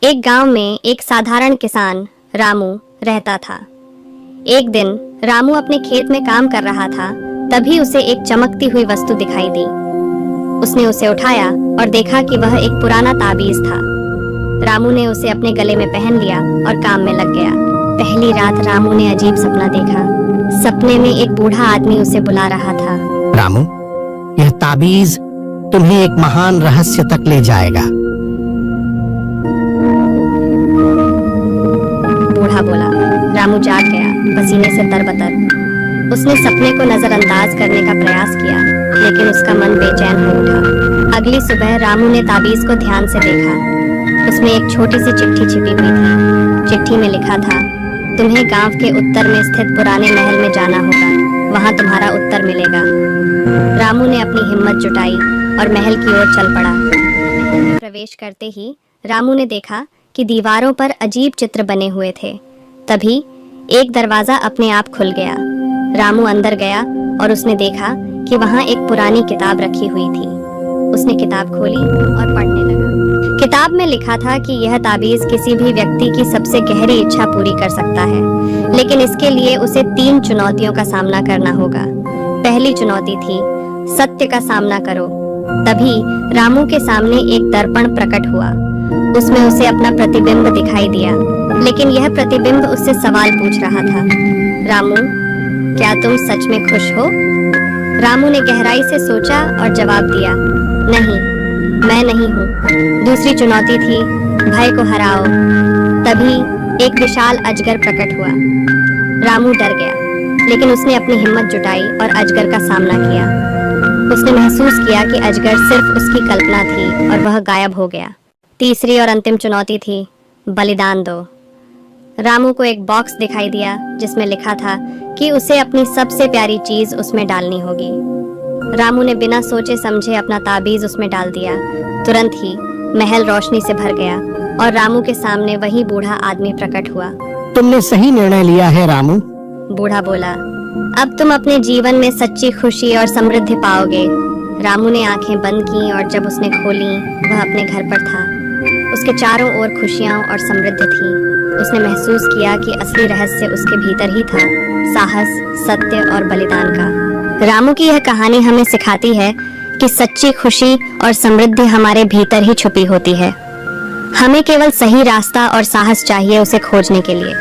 एक गांव में एक साधारण किसान रामू रहता था। एक दिन रामू अपने खेत में काम कर रहा था, तभी उसे एक चमकती हुई वस्तु दिखाई दी। उसने उसे उठाया और देखा कि वह एक पुराना ताबीज था। रामू ने उसे अपने गले में पहन लिया और काम में लग गया। पहली रात रामू ने अजीब सपना देखा। सपने में एक बूढ़ा आदमी उसे बुला रहा था। रामू, यह ताबीज तुम्हें एक महान रहस्य तक ले जाएगा। बूढ़ा बोला। रामू जाग गया, पसीने से तरबतर। उसने सपने को नजरअंदाज करने का प्रयास किया, लेकिन उसका मन बेचैन हो उठा। अगली सुबह रामू ने ताबीज को ध्यान से देखा। उसमें एक छोटी सी चिट्ठी छिपी हुई थी। चिट्ठी में लिखा था, तुम्हें गांव के उत्तर में स्थित पुराने महल में जाना होगा, वहां तुम्हारा उत्तर मिलेगा। रामू ने अपनी हिम्मत जुटाई और महल की ओर चल पड़ा। प्रवेश करते ही रामू ने देखा कि दीवारों पर अजीब चित्र बने हुए थे। तभी एक दरवाजा अपने आप खुल गया। रामू अंदर गया और उसने देखा कि वहां एक पुरानी किताब रखी हुई थी। उसने किताब खोली और पढ़ने लगा। किताब में लिखा था कि यह ताबीज किसी भी व्यक्ति की सबसे गहरी इच्छा पूरी कर सकता है, लेकिन इसके लिए उसे 3 चुनौतियों का सामना करना होगा। पहली चुनौती थी, सत्य का सामना करो। तभी रामू के सामने एक दर्पण प्रकट हुआ। उसमें उसे अपना प्रतिबिंब दिखाई दिया, लेकिन यह प्रतिबिंब उससे सवाल पूछ रहा था। रामू, क्या तुम सच में खुश हो? रामू ने गहराई से सोचा और जवाब दिया, नहीं, मैं नहीं हूँ। दूसरी चुनौती थी, भय को हराओ। तभी एक विशाल अजगर प्रकट हुआ। रामू डर गया, लेकिन उसने अपनी हिम्मत जुटाई और अजगर का सामना किया। उसने महसूस किया कि अजगर सिर्फ उसकी कल्पना थी और वह गायब हो गया। तीसरी और अंतिम चुनौती थी, बलिदान दो। रामू को एक बॉक्स दिखाई दिया जिसमें लिखा था कि उसे अपनी सबसे प्यारी चीज उसमें डालनी होगी। रामू ने बिना सोचे समझे अपना ताबीज उसमें डाल दिया। तुरंत ही महल रोशनी से भर गया और रामू के सामने वही बूढ़ा आदमी प्रकट हुआ। तुमने सही निर्णय लिया है रामू। बूढ़ा बोला, अब तुम अपने जीवन में सच्ची खुशी और समृद्धि पाओगे। रामू ने आंखें बंद की और जब उसने खोली, वह अपने घर पर था। उसके चारों ओर खुशियां और समृद्धि थी। उसने महसूस किया कि असली रहस्य उसके भीतर ही था, साहस, सत्य और बलिदान का। रामू की यह कहानी हमें सिखाती है कि सच्ची खुशी और समृद्धि हमारे भीतर ही छुपी होती है। हमें केवल सही रास्ता और साहस चाहिए उसे खोजने के लिए।